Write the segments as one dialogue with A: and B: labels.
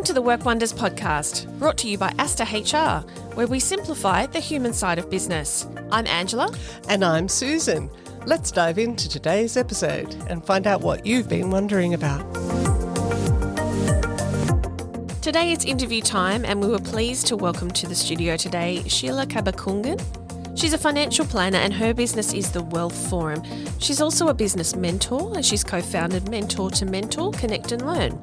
A: to the Work Wonders podcast, brought to you by Asta HR, where we simplify the human side of business. I'm Angela.
B: And I'm Susan. Let's dive into today's episode and find out what you've been wondering about.
A: Today it's interview time, and we were pleased to welcome to the studio today Sheila Cabacungan. She's a financial planner and her business is the Wealth Forum. She's also a business mentor and she's co-founded Mentor to Mentor, Connect and Learn.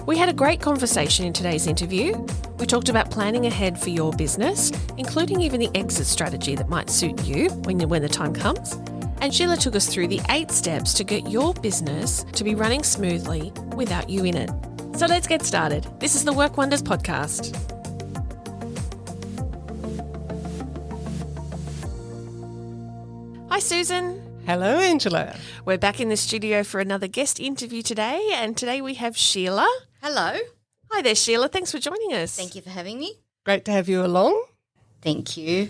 A: We had a great conversation in today's interview. We talked about planning ahead for your business, including even the exit strategy that might suit you when the time comes. And Sheila took us through the 8 steps to get your business to be running smoothly without you in it. So let's get started. This is the Work Wonders podcast. Hi, Susan.
B: Hello, Angela.
A: We're back in the studio for another guest interview today, and today we have Sheila.
C: Hello.
A: Hi there, Sheila. Thanks for joining us.
C: Thank you for having me.
B: Great to have you along.
C: Thank you.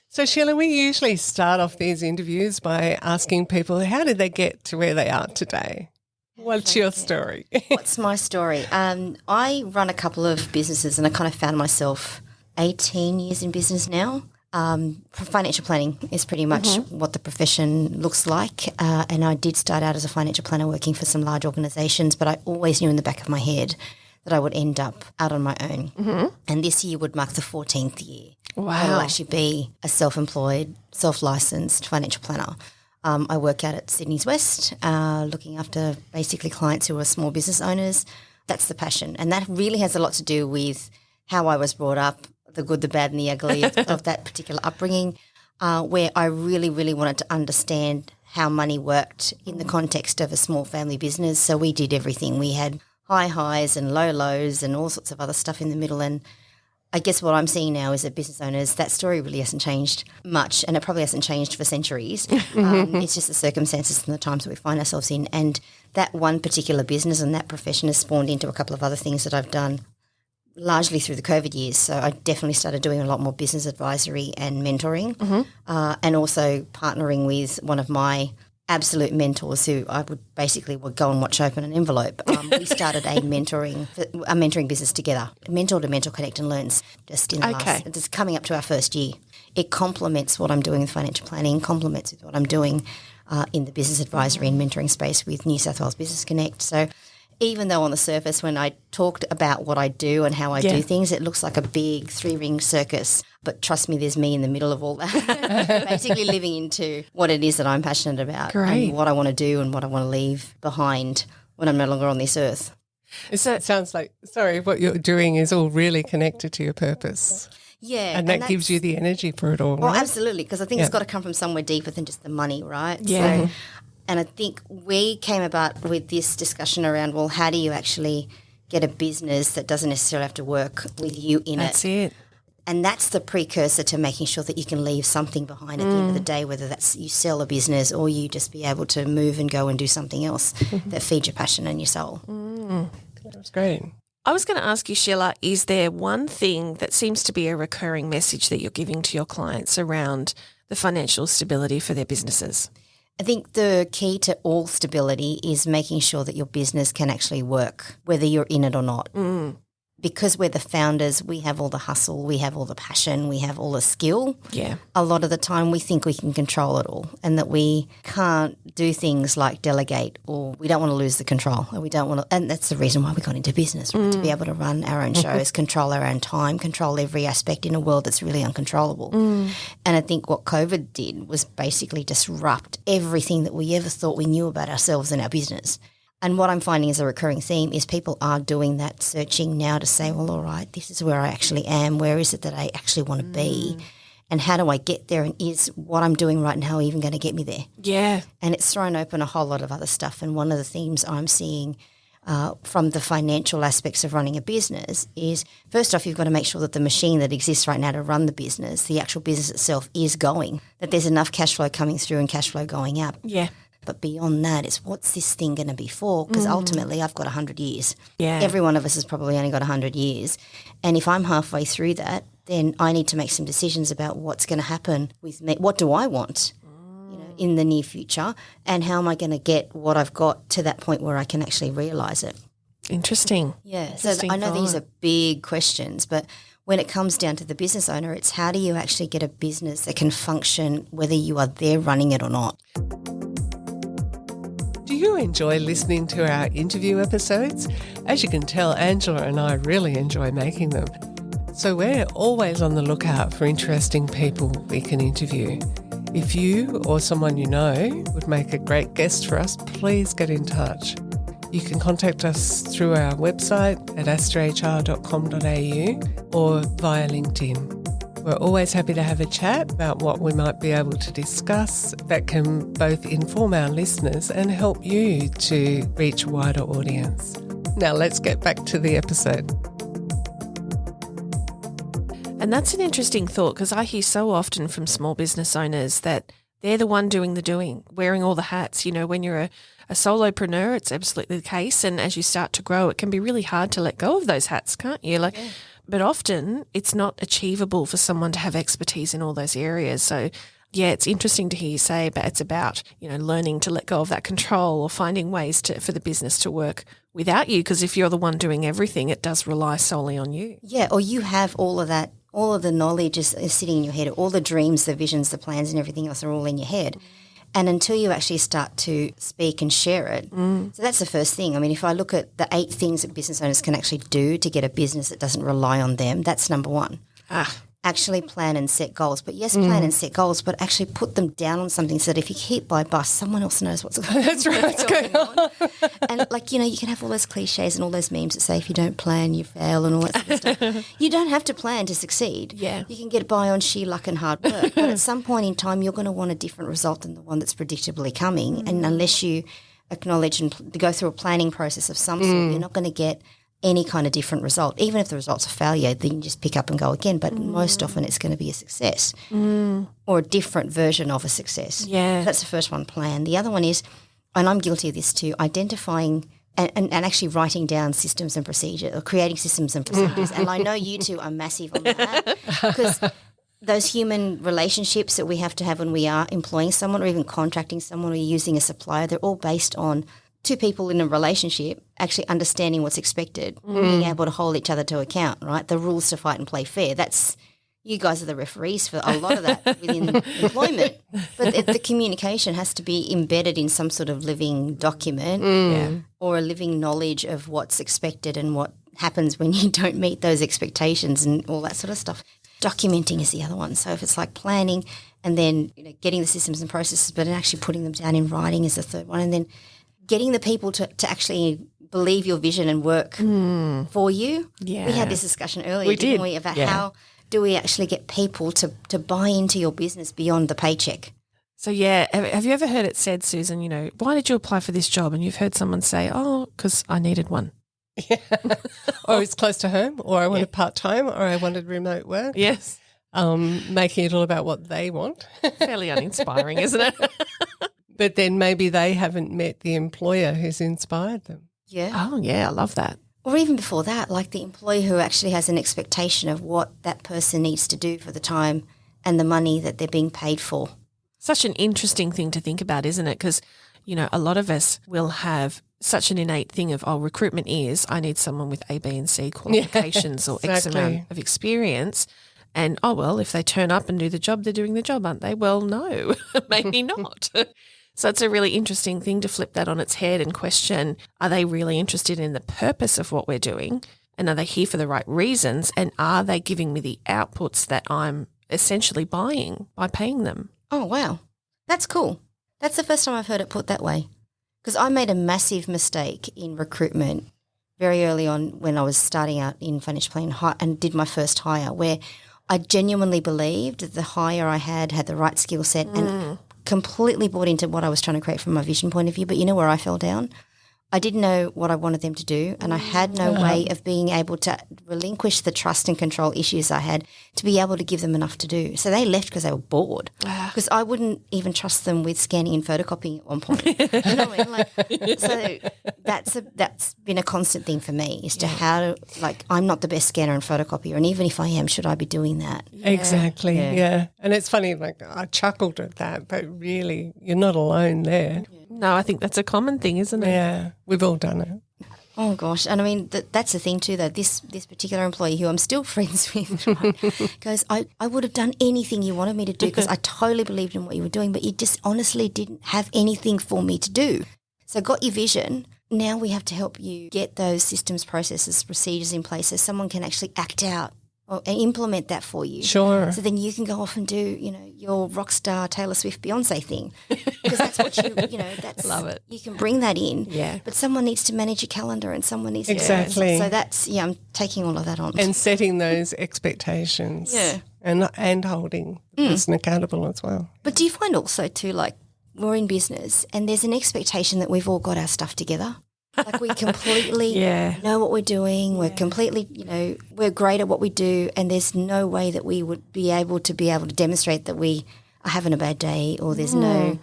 B: So, Sheila, we usually start off these interviews by asking people, how did they get to where they are today? What's your story?
C: What's my story? I run a couple of businesses and I kind of found myself 18 years in business now. Financial planning is pretty much what the profession looks like. And I did start out as a financial planner working for some large organisations, but I always knew in the back of my head that I would end up out on my own. Mm-hmm. And this year would mark the 14th year.
A: Wow.
C: I will actually be a self-employed, self-licensed financial planner. I work out at Sydney's West, looking after basically clients who are small business owners. That's the passion. And that really has a lot to do with how I was brought up, the good, the bad and the ugly of that particular upbringing, where I really, really wanted to understand how money worked in the context of a small family business. So we did everything. We had high highs and low lows and all sorts of other stuff in the middle. And I guess what I'm seeing now is that business owners, that story really hasn't changed much, and it probably hasn't changed for centuries. It's just the circumstances and the times that we find ourselves in. And that one particular business and that profession has spawned into a couple of other things that I've done largely through the COVID years. So I definitely started doing a lot more business advisory and mentoring, and also partnering with one of my absolute mentors who I would go and watch open an envelope. We started a mentoring business together, Mentor to Mentor, Connect and Learns, just in the last, it's coming up to our first year. It complements what I'm doing with financial planning, complements with what I'm doing in the business advisory and mentoring space with New South Wales Business Connect. So even though on the surface when I talked about what I do and how I do things, it looks like a big 3-ring circus. But trust me, there's me in the middle of all that, basically living into what it is that I'm passionate about and what I want to do and what I want to leave behind when I'm no longer on this earth.
B: So it sounds like, what you're doing is all really connected to your purpose.
C: Yeah.
B: And that gives you the energy for it all,
C: right?
B: Well,
C: absolutely, because I think it's got to come from somewhere deeper than just the money, right?
A: Yeah.
C: So, and I think we came about with this discussion around, well, how do you actually get a business that doesn't necessarily have to work with you in it?
A: That's it.
C: And that's the precursor to making sure that you can leave something behind at the end of the day, whether that's you sell a business or you just be able to move and go and do something else that feeds your passion and your soul.
B: That's great.
A: I was going to ask you, Sheila, is there one thing that seems to be a recurring message that you're giving to your clients around the financial stability for their businesses?
C: I think the key to all stability is making sure that your business can actually work, whether you're in it or not. Because we're the founders, we have all the hustle, we have all the passion, we have all the skill.
A: Yeah.
C: A lot of the time we think we can control it all and that we can't do things like delegate, or we don't want to lose the control, or we don't want to, and that's the reason why we got into business, right? To be able to run our own shows, control our own time, control every aspect in a world that's really uncontrollable. And I think what COVID did was basically disrupt everything that we ever thought we knew about ourselves and our business. And what I'm finding as a recurring theme is people are doing that searching now to say, well, all right, this is where I actually am. Where is it that I actually want to be? And how do I get there? And is what I'm doing right now even going to get me there?
A: Yeah.
C: And it's thrown open a whole lot of other stuff. And one of the themes I'm seeing from the financial aspects of running a business is, first off, you've got to make sure that the machine that exists right now to run the business, the actual business itself, is going, that there's enough cash flow coming through and cash flow going up.
A: Yeah.
C: But beyond that, it's what's this thing going to be for? Because ultimately I've got 100 years.
A: Yeah.
C: Every one of us has probably only got 100 years. And if I'm halfway through that, then I need to make some decisions about what's going to happen with me. What do I want, in the near future? And how am I going to get what I've got to that point where I can actually realise it?
A: Interesting.
C: Yeah. So
A: Interesting
C: I know these
A: thought.
C: are big questions, but when it comes down to the business owner, it's how do you actually get a business that can function whether you are there running it or not?
B: Do you enjoy listening to our interview episodes? As you can tell, Angela and I really enjoy making them. So we're always on the lookout for interesting people we can interview. If you or someone you know would make a great guest for us, please get in touch. You can contact us through our website at astrahr.com.au or via LinkedIn. We're always happy to have a chat about what we might be able to discuss that can both inform our listeners and help you to reach a wider audience. Now let's get back to the episode.
A: And that's an interesting thought, because I hear so often from small business owners that they're the one doing the doing, wearing all the hats. You know, when you're a solopreneur, it's absolutely the case. And as you start to grow, it can be really hard to let go of those hats, can't you? But often it's not achievable for someone to have expertise in all those areas. So, yeah, it's interesting to hear you say, but it's about, you know, learning to let go of that control or finding ways for the business to work without you, because if you're the one doing everything, it does rely solely on you.
C: Yeah, or you have all of that, all of the knowledge is sitting in your head, all the dreams, the visions, the plans and everything else are all in your head. And until you actually start to speak and share it. So that's the first thing. I mean, if I look at the 8 things that business owners can actually do to get a business that doesn't rely on them, that's number 1. Actually plan and set goals. But yes, plan and set goals, but actually put them down on something so that if you get hit by a bus, someone else knows what's going on.
B: That's right. What's going on.
C: And like, you know, you can have all those cliches and all those memes that say if you don't plan, you fail and all that sort of stuff. You don't have to plan to succeed.
A: Yeah.
C: You can get by on sheer luck and hard work. But at some point in time, you're going to want a different result than the one that's predictably coming. And unless you acknowledge and go through a planning process of some sort, you're not going to get any kind of different result. Even if the result's a failure, then you just pick up and go again. But most often it's going to be a success or a different version of a success.
A: Yeah.
C: That's the first one, plan. The other one is, and I'm guilty of this too, identifying and actually writing down systems and procedures or creating systems and procedures. And I know you two are massive on that because those human relationships that we have to have when we are employing someone or even contracting someone or using a supplier, they're all based on 2 people in a relationship actually understanding what's expected, being able to hold each other to account, right? The rules to fight and play fair. That's, you guys are the referees for a lot of that within employment. But the communication has to be embedded in some sort of living document or a living knowledge of what's expected and what happens when you don't meet those expectations and all that sort of stuff. Documenting is the other one. So if it's like planning and then, you know, getting the systems and processes, but actually putting them down in writing is the third one. And then getting the people to actually believe your vision and work for you.
A: Yeah.
C: We had this discussion earlier, didn't we, about how do we actually get people to buy into your business beyond the paycheck?
A: So, yeah, have you ever heard it said, Susan, you know, why did you apply for this job? And you've heard someone say, oh, because I needed one.
B: Yeah. Or it's close to home, or I wanted part-time, or I wanted remote work.
A: Yes.
B: Making it all about what they want.
A: Fairly uninspiring, isn't it?
B: But then maybe they haven't met the employer who's inspired them.
C: Yeah.
A: Oh, yeah, I love that.
C: Or even before that, like the employee who actually has an expectation of what that person needs to do for the time and the money that they're being paid for.
A: Such an interesting thing to think about, isn't it? Because, you know, a lot of us will have such an innate thing of, oh, recruitment is I need someone with A, B and C qualifications or X amount of experience. And, oh, well, if they turn up and do the job, they're doing the job, aren't they? Well, no, maybe not. So it's a really interesting thing to flip that on its head and question, are they really interested in the purpose of what we're doing? And are they here for the right reasons? And are they giving me the outputs that I'm essentially buying by paying them?
C: Oh, wow. That's cool. That's the first time I've heard it put that way. Because I made a massive mistake in recruitment very early on when I was starting out in financial planning and did my first hire, where I genuinely believed that the hire I had the right skill set and completely bought into what I was trying to create from my vision point of view. But you know where I fell down? I didn't know what I wanted them to do, and I had no way of being able to relinquish the trust and control issues I had to be able to give them enough to do. So they left because they were bored, because I wouldn't even trust them with scanning and photocopying at one point. You know what I mean? Like, so that's been a constant thing for me, is to how to, like, I'm not the best scanner and photocopier, and even if I am, should I be doing that?
B: Exactly, yeah. And it's funny, like I chuckled at that, but really you're not alone there.
A: No, I think that's a common thing, isn't it?
B: Yeah, we've all done it.
C: Oh gosh, and I mean that's the thing too. Though this particular employee who I'm still friends with, right, goes, I would have done anything you wanted me to do because I totally believed in what you were doing, but you just honestly didn't have anything for me to do. So got your vision. Now we have to help you get those systems, processes, procedures in place so someone can actually act out or implement that for you.
B: Sure.
C: So then you can go off and do, your rock star Taylor Swift Beyonce thing. Because that's what that's
A: Love it.
C: You can bring that in.
A: Yeah.
C: But someone needs to manage your calendar and someone needs
B: Exactly.
C: to So that's I'm taking all of that on.
B: And setting those expectations.
C: Yeah.
B: And holding the person accountable as well.
C: But do you find also too, like, we're in business and there's an expectation that we've all got our stuff together? Like we completely know what we're doing. We're completely, we're great at what we do, and there's no way that we would be able to demonstrate that we are having a bad day or there's no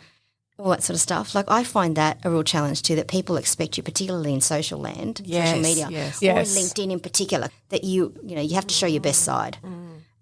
C: all that sort of stuff. Like I find that a real challenge too, that people expect you, particularly in social land, social media, or in LinkedIn in particular, that you have to show your best side.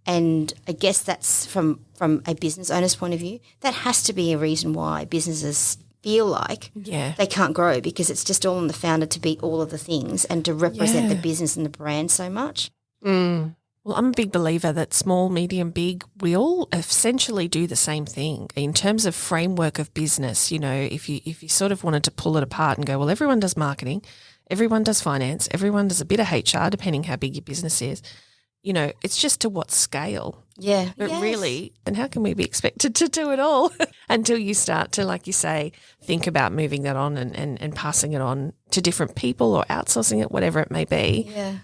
C: And I guess that's from a business owner's point of view, that has to be a reason why businesses feel like they can't grow, because it's just all on the founder to be all of the things and to represent the business and the brand so much.
B: Mm.
A: Well, I'm a big believer that small, medium, big, we all essentially do the same thing in terms of framework of business. If you sort of wanted to pull it apart and go, well, everyone does marketing, everyone does finance, everyone does a bit of HR, depending how big your business is. It's just to what scale.
C: Yeah.
A: But really, then how can we be expected to do it all until you start to, like you say, think about moving that on and passing it on to different people or outsourcing it, whatever it may be.
C: Yeah.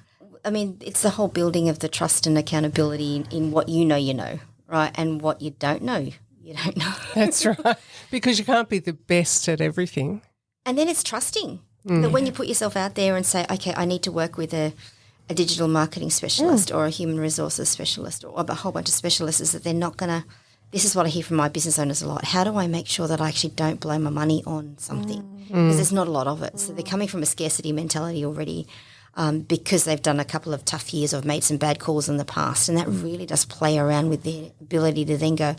C: I mean, it's the whole building of the trust and accountability in what you know, right, and what you don't know.
B: That's right, because you can't be the best at everything.
C: And then it's trusting that when you put yourself out there and say, okay, I need to work with a digital marketing specialist or a human resources specialist or a whole bunch of specialists, is that they're not going to – this is what I hear from my business owners a lot. How do I make sure that I actually don't blow my money on something? Because there's not a lot of it. So they're coming from a scarcity mentality already because they've done a couple of tough years or made some bad calls in the past, and that really does play around with their ability to then go,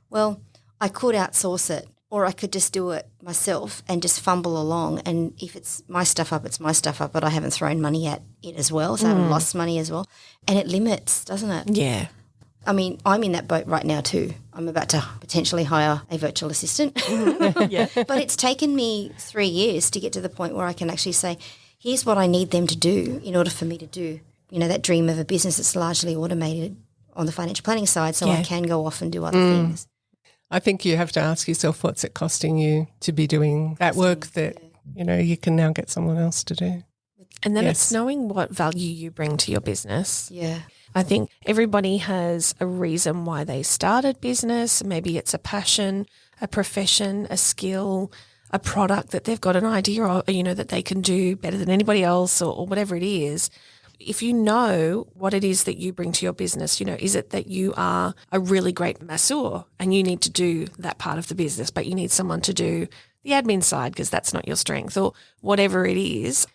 C: well, I could outsource it, or I could just do it myself and just fumble along. And if it's my stuff up, it's my stuff up, but I haven't thrown money at it as well, so I haven't lost money as well. And it limits, doesn't it?
A: Yeah.
C: I mean, I'm in that boat right now too. I'm about to potentially hire a virtual assistant. But it's taken me 3 years to get to the point where I can actually say, here's what I need them to do in order for me to do, that dream of a business that's largely automated on the financial planning side, so I can go off and do other things.
B: I think you have to ask yourself, what's it costing you to be doing that work that, you can now get someone else to do.
A: And then it's knowing what value you bring to your business.
C: Yeah.
A: I think everybody has a reason why they started business. Maybe it's a passion, a profession, a skill, a product that they've got an idea of, that they can do better than anybody else or whatever it is. If you know what it is that you bring to your business, is it that you are a really great masseur and you need to do that part of the business, but you need someone to do the admin side because that's not your strength, or whatever it is.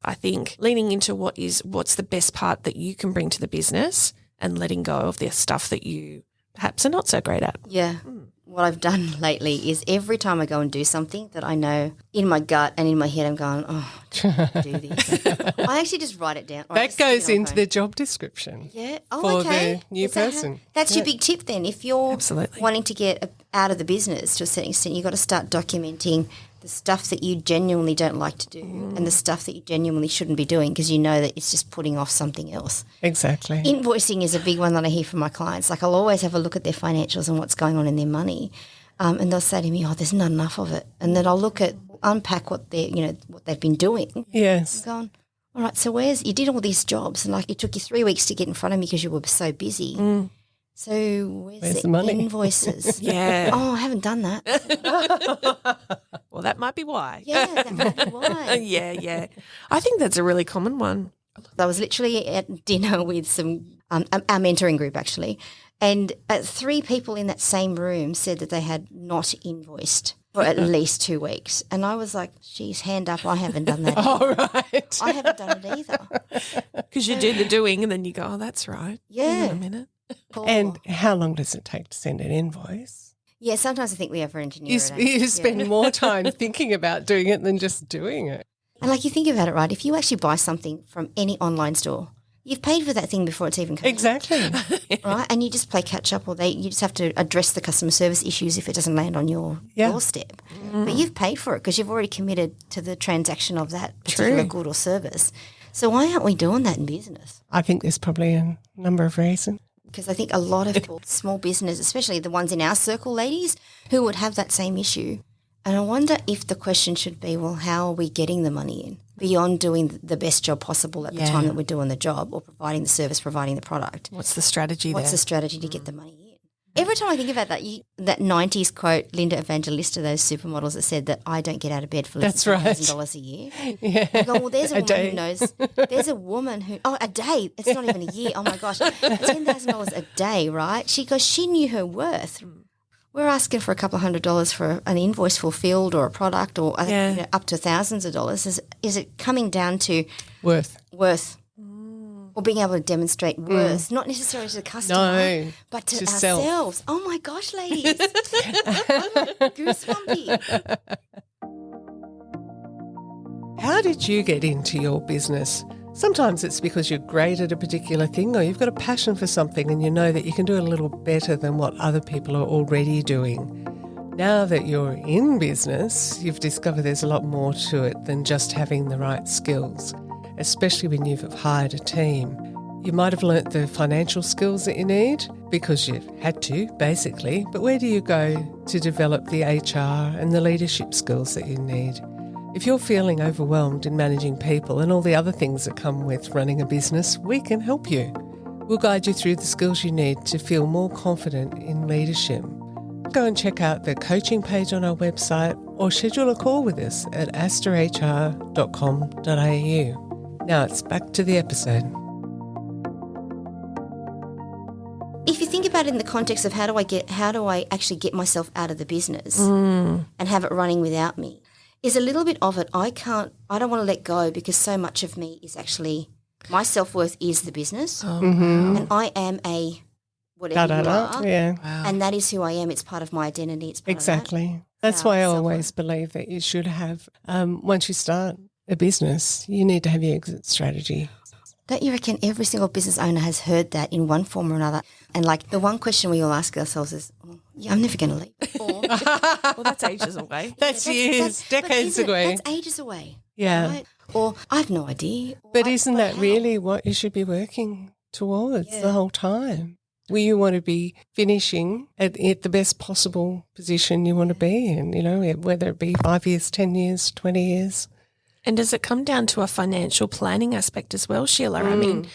A: I think leaning into what's the best part that you can bring to the business and letting go of the stuff that you perhaps are not so great at.
C: Yeah. What I've done lately is every time I go and do something that I know in my gut and in my head I'm going, oh, I do this. I actually just write it down.
B: That goes into the job description.
C: Yeah.
B: For the new person.
C: That's your big tip then. If you're
A: Absolutely.
C: wanting to get out of the business to a certain extent, you've got to start documenting the stuff that you genuinely don't like to do and the stuff that you genuinely shouldn't be doing because you know that it's just putting off something else.
B: Exactly.
C: Invoicing is a big one that I hear from my clients. Like I'll always have a look at their financials and what's going on in their money, and they'll say to me, "Oh, there's not enough of it." And then I'll unpack what what they've been doing.
B: Yes.
C: I'm going, all right. So you did all these jobs, and like it took you 3 weeks to get in front of me because you were so busy. So where's the money? Invoices?
A: Yeah.
C: Oh, I haven't done that.
A: Well, that might be why.
C: Yeah, that might be why.
A: Yeah. I think that's a really common one.
C: I was literally at dinner with some our mentoring group actually, and 3 people in that same room said that they had not invoiced for at least 2 weeks, and I was like, "Geez, hand up! I haven't done that.
B: All right.
C: I haven't done it either."
A: Because you do the doing and then you go, "Oh, that's right."
C: Yeah.
A: Hang on a minute.
C: Cool.
B: And how long does it take to send an invoice?
C: Yeah, sometimes I think we over-engineer it.
B: You spend more time thinking about doing it than just doing it.
C: And like you think about it, right, if you actually buy something from any online store, you've paid for that thing before it's even come
B: Exactly.
C: right? And you just play catch up, or you just have to address the customer service issues if it doesn't land on your doorstep. But you've paid for it because you've already committed to the transaction of that particular good or service. So why aren't we doing that in business?
B: I think there's probably a number of reasons.
C: Because I think a lot of people, small business, especially the ones in our circle, ladies, who would have that same issue. And I wonder if the question should be, well, how are we getting the money in beyond doing the best job possible at the time that we're doing the job, or providing the service, providing the product?
A: What's the strategy
C: What's
A: there?
C: the strategy to get the money in? Every time I think about that, that 90s quote, Linda Evangelista, those supermodels that said that I don't get out of bed for less than $1,000 a year.
B: Yeah.
C: I go, well, there's a woman who knows. There's a woman who, a day. It's not even a year. Oh, my gosh. $10,000 a day, right? She goes, she knew her worth. We're asking for a couple of $100 for an invoice fulfilled or a product, or up to thousands of dollars. Is it coming down to
B: Worth.
C: Or being able to demonstrate worth, not necessarily to the customer, but to ourselves. Oh my gosh, ladies. Goosebumpy.
B: How did you get into your business? Sometimes it's because you're great at a particular thing, or you've got a passion for something and you know that you can do it a little better than what other people are already doing. Now that you're in business, you've discovered there's a lot more to it than just having the right skills, especially when you've hired a team. You might have learnt the financial skills that you need because you've had to, basically, but where do you go to develop the HR and the leadership skills that you need? If you're feeling overwhelmed in managing people and all the other things that come with running a business, we can help you. We'll guide you through the skills you need to feel more confident in leadership. Go and check out the coaching page on our website or schedule a call with us at asterhr.com.au. Now it's back to the episode.
C: If you think about it in the context of how do I actually get myself out of the business and have it running without me, is a little bit of it. I don't want to let go because so much of me is actually, my self-worth is the business, and I am a whatever you are, and that is who I am. It's part of my identity. It's part of that.
B: That's why I always believe that you should have, once you start a business, you need to have your exit strategy.
C: Don't you reckon every single business owner has heard that in one form or another? And like the one question we all ask ourselves is, I'm never going to leave. Or,
A: well, that's ages away.
B: That's decades away.
C: That's ages away.
B: Yeah.
C: Right? Or I have no idea.
B: But isn't that really what you should be working towards the whole time? Well, you want to be finishing at the best possible position you want to be in, whether it be 5 years, 10 years, 20 years.
A: And does it come down to a financial planning aspect as well, Sheila? I mean,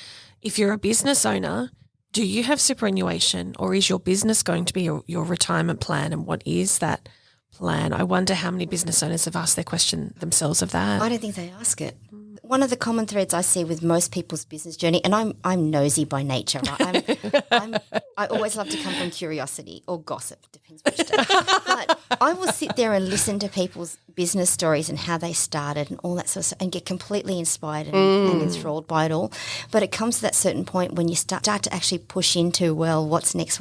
A: if you're a business owner, do you have superannuation, or is your business going to be your retirement plan, and what is that plan? I wonder how many business owners have asked their question themselves of that.
C: I don't think they ask it. One of the common threads I see with most people's business journey, and I'm nosy by nature, right? I always love to come from curiosity or gossip, depends which day. But I will sit there and listen to people's business stories and how they started and all that sort of stuff, and get completely inspired and enthralled by it all. But it comes to that certain point when you start to actually push into, well, what's next?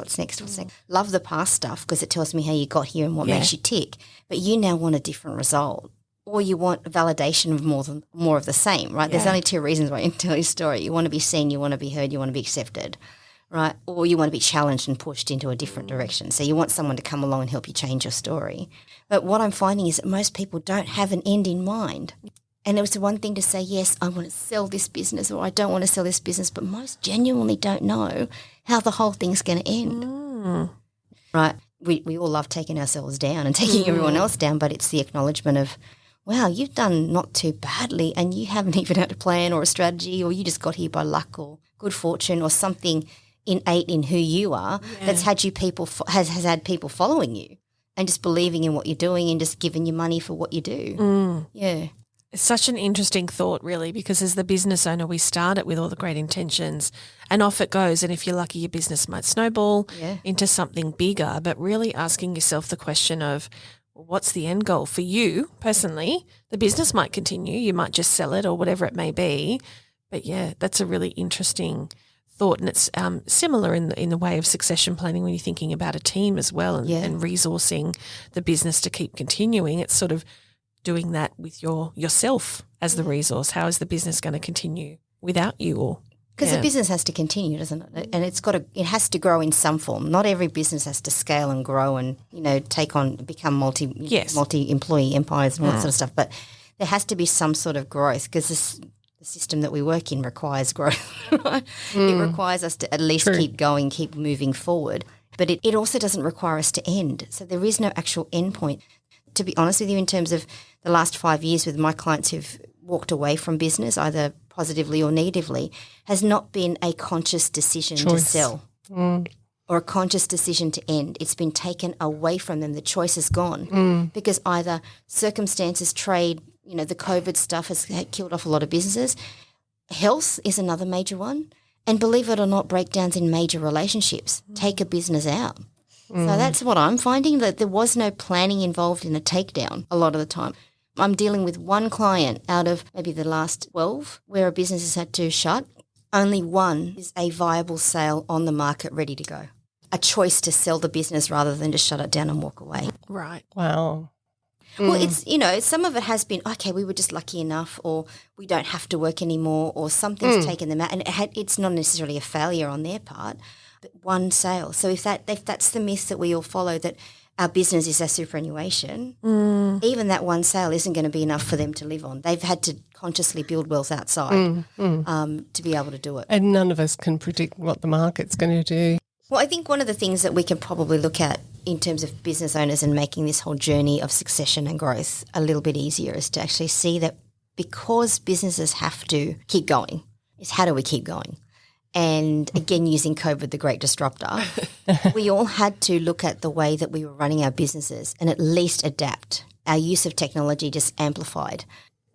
C: Love the past stuff because it tells me how you got here and what makes you tick. But you now want a different result. Or you want validation of more of the same, right? There's only two reasons why you tell your story. You want to be seen, you want to be heard, you want to be accepted, right? Or you want to be challenged and pushed into a different direction. So you want someone to come along and help you change your story. But what I'm finding is that most people don't have an end in mind. And it was the one thing to say, yes, I want to sell this business, or I don't want to sell this business, but most genuinely don't know how the whole thing's going to end, right? We all love taking ourselves down and taking everyone else down, but it's the acknowledgement of, wow, you've done not too badly and you haven't even had a plan or a strategy, or you just got here by luck or good fortune or something innate in who you are that's had has had people following you and just believing in what you're doing and just giving you money for what you do. Yeah.
A: It's such an interesting thought, really, because as the business owner, we start it with all the great intentions and off it goes. And if you're lucky, your business might snowball into something bigger, but really asking yourself the question of, what's the end goal for you personally? The business might continue. You might just sell it or whatever it may be. But, yeah, that's a really interesting thought, and it's similar in the way of succession planning when you're thinking about a team as well and resourcing the business to keep continuing. It's sort of doing that with yourself as the resource? How is the business going to continue without you? Or
C: because the business has to continue, doesn't it? And it has to grow in some form. Not every business has to scale and grow and, become multi-employee empires and all that sort of stuff. But there has to be some sort of growth because the system that we work in requires growth, right? It requires us to at least keep going, keep moving forward. But it also doesn't require us to end. So there is no actual end point. To be honest with you, in terms of the last 5 years with my clients who've walked away from business, either positively or negatively, has not been a conscious decision to sell or a conscious decision to end. It's been taken away from them. The choice is gone because either circumstances, trade, the COVID stuff has killed off a lot of businesses. Health is another major one. And believe it or not, breakdowns in major relationships take a business out. So that's what I'm finding, that there was no planning involved in a takedown a lot of the time. I'm dealing with one client out of maybe the last 12 where a business has had to shut. Only one is a viable sale on the market ready to go. A choice to sell the business rather than just shut it down and walk away.
A: Right.
B: Wow.
C: Well, it's, some of it has been, okay, we were just lucky enough, or we don't have to work anymore, or something's taken them out. And it's not necessarily a failure on their part, but one sale. So if that's the myth that we all follow, that our business is our superannuation, even that one sale isn't going to be enough for them to live on. They've had to consciously build wealth outside to be able to do it.
B: And none of us can predict what the market's going to do.
C: Well, I think one of the things that we can probably look at in terms of business owners and making this whole journey of succession and growth a little bit easier is to actually see that because businesses have to keep going, is how do we keep going? And again, using COVID, the great disruptor, we all had to look at the way that we were running our businesses and at least adapt. Our use of technology just amplified.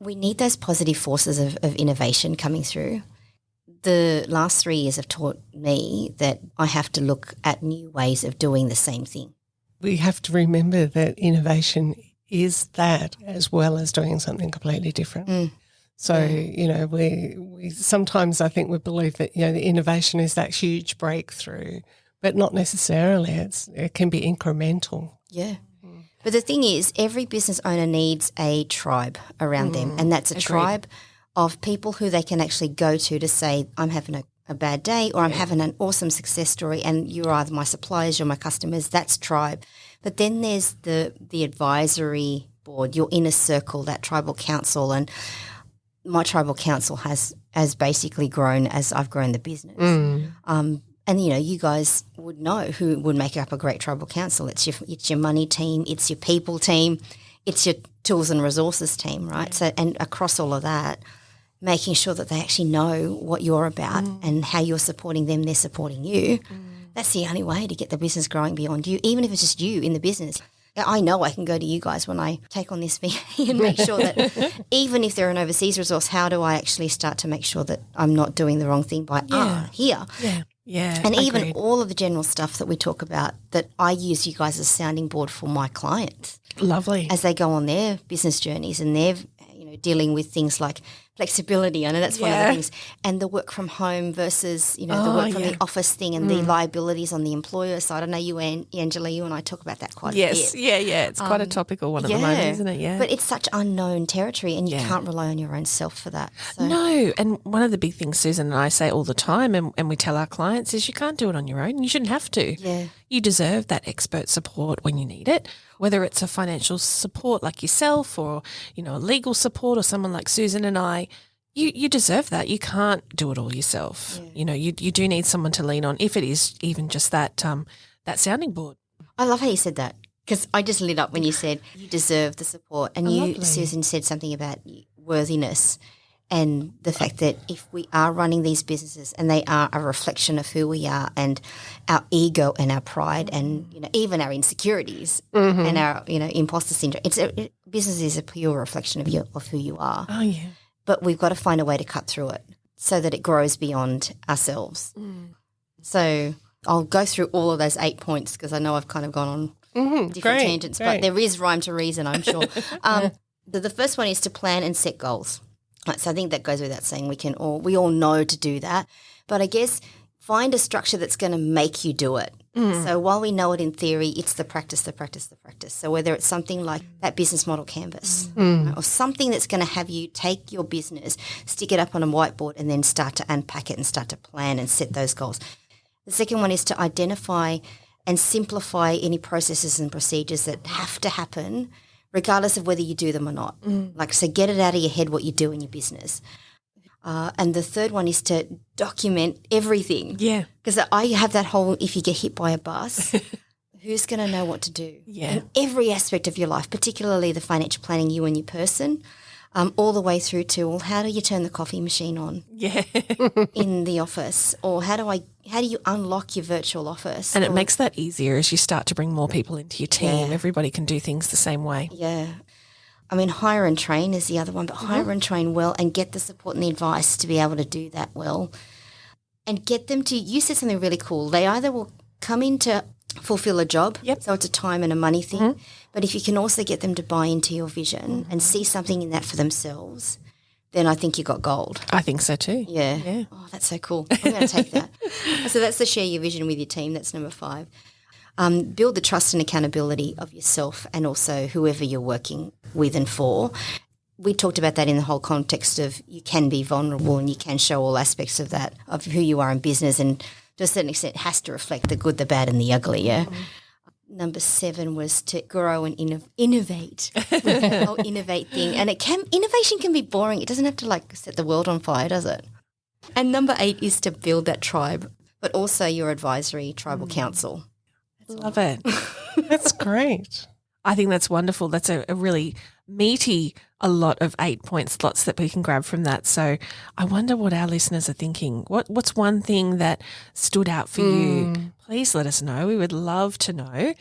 C: We need those positive forces of innovation coming through. The last 3 years have taught me that I have to look at new ways of doing the same thing.
B: We have to remember that innovation is that as well as doing something completely different. So, we sometimes I think we believe that, the innovation is that huge breakthrough, but not necessarily. It can be incremental.
C: Yeah. But the thing is, every business owner needs a tribe around them, and that's a tribe of people who they can actually go to say, I'm having a bad day or I'm having an awesome success story and you're either my suppliers, you're my customers. That's tribe. But then there's the advisory board, your inner circle, that tribal council. And my tribal council has basically grown as I've grown the business. And, you guys would know who would make up a great tribal council. It's your money team, it's your people team, it's your tools and resources team, right? So, and across all of that, making sure that they actually know what you're about and how you're supporting them, they're supporting you. That's the only way to get the business growing beyond you, even if it's just you in the business. I know I can go to you guys when I take on this VA and make sure that even if they're an overseas resource, how do I actually start to make sure that I'm not doing the wrong thing by here?
A: Yeah.
C: And even all of the general stuff that we talk about, that I use you guys as a sounding board for my clients.
A: Lovely.
C: As they go on their business journeys and they're dealing with things like flexibility. I know that's one of the things. And the work from home versus, the work from the office thing and the liabilities on the employer side. I know you and Angela, you and I talk about that quite a bit.
A: Yeah. It's quite a topical one at the moment, isn't it? Yeah.
C: But it's such unknown territory and you can't rely on your own self for that. So.
A: No. And one of the big things Susan and I say all the time and we tell our clients is you can't do it on your own. You shouldn't have to.
C: Yeah.
A: You deserve that expert support when you need it, whether it's a financial support like yourself or, a legal support or someone like Susan and I. You deserve that. You can't do it all yourself. Yeah. You do need someone to lean on, if it is even just that sounding board.
C: I love how you said that because I just lit up when you said you deserve the support. And
A: Lovely.
C: Susan, said something about worthiness and the fact that if we are running these businesses and they are a reflection of who we are and our ego and our pride and, even our insecurities and our, imposter syndrome, business is a pure reflection of who you are.
A: Oh, yeah.
C: But we've got to find a way to cut through it so that it grows beyond ourselves. So I'll go through all of those 8 points because I know I've kind of gone on different tangents, but there is rhyme to reason, I'm sure. The first one is to plan and set goals. Right, so I think that goes without saying. We all know to do that. But I guess find a structure that's going to make you do it. So while we know it in theory, it's the practice. So whether it's something like that business model canvas or something that's going to have you take your business, stick it up on a whiteboard and then start to unpack it and start to plan and set those goals. The second one is to identify and simplify any processes and procedures that have to happen regardless of whether you do them or not. So get it out of your head what you do in your business. And the third one is to document everything.
A: Yeah.
C: Because I have that whole, if you get hit by a bus, who's going to know what to do?
A: Yeah.
C: In every aspect of your life, particularly the financial planning, you and your person, all the way through to, well, how do you turn the coffee machine on in the office? Or how do you unlock your virtual office?
A: And it makes that easier as you start to bring more people into your team.
C: Yeah.
A: Everybody can do things the same way.
C: Yeah. I mean, hire and train is the other one, but hire and train well and get the support and the advice to be able to do that well. And get them to, you said something really cool. They either will come in to fulfill a job, so it's a time and a money thing, but if you can also get them to buy into your vision and see something in that for themselves, then I think you got gold.
A: I think so too.
C: Yeah. Oh, that's so cool. I'm going to take that. So that's the share your vision with your team. That's number 5. Build the trust and accountability of yourself and also whoever you're working with and for. We talked about that in the whole context of you can be vulnerable and you can show all aspects of that, of who you are in business, and to a certain extent it has to reflect the good, the bad and the ugly, yeah? Number 7 was to grow and innovate. The whole innovate thing. And innovation can be boring. It doesn't have to set the world on fire, does it? And number 8 is to build that tribe, but also your advisory tribal council.
A: Love it.
B: That's great.
A: I think that's wonderful. That's a really meaty, a lot of 8-point slots that we can grab from that. So I wonder what our listeners are thinking. What's one thing that stood out for you? Please let us know. We would love to know.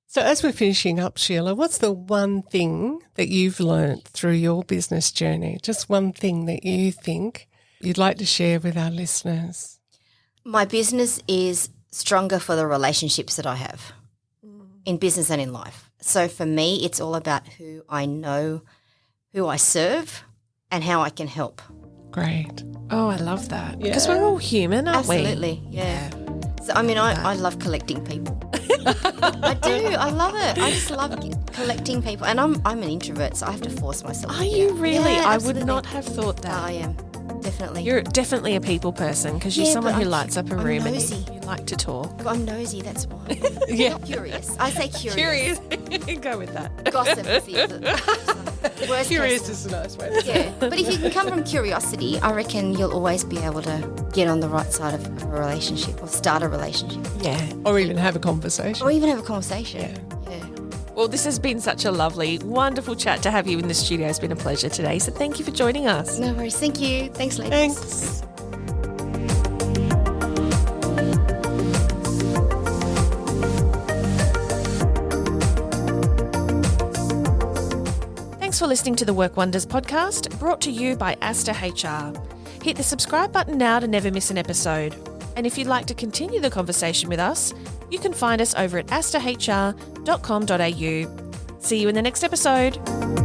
B: So as we're finishing up, Sheila, what's the one thing that you've learnt through your business journey? Just one thing that you think you'd like to share with our listeners?
C: My business is stronger for the relationships that I have in business and in life. So for me, it's all about who I know, who I serve, and how I can help.
B: Great.
A: Oh, I love that. Because we're all human, aren't we?
C: Absolutely, yeah. So, I mean, I love collecting people. I do. I love it. I just love collecting people. And I'm an introvert, so I have to force myself.
A: Are you really?
C: Yeah,
A: I
C: absolutely.
A: would not have thought that.
C: I am, definitely.
A: You're definitely a people person because you're someone who lights up a room and
C: nosy.
A: you like to talk.
C: I'm nosy, that's why. Not curious. I say curious.
A: Go with that.
C: Gossip is the worst
B: Curious
C: case.
B: is a nice way to say it.
C: Yeah, but if you can come from curiosity, I reckon you'll always be able to get on the right side of a relationship or start a relationship.
A: Yeah.
B: Or even have a conversation.
C: Or even have a conversation. Yeah.
A: Well, this has been such a lovely, wonderful chat to have you in the studio. It's been a pleasure today. So thank you for joining us.
C: No worries. Thank you. Thanks, ladies.
B: Thanks.
A: Thanks for listening to the Work Wonders podcast, brought to you by Asta HR. Hit the subscribe button now to never miss an episode. And if you'd like to continue the conversation with us, you can find us over at astahr.com.au. See you in the next episode.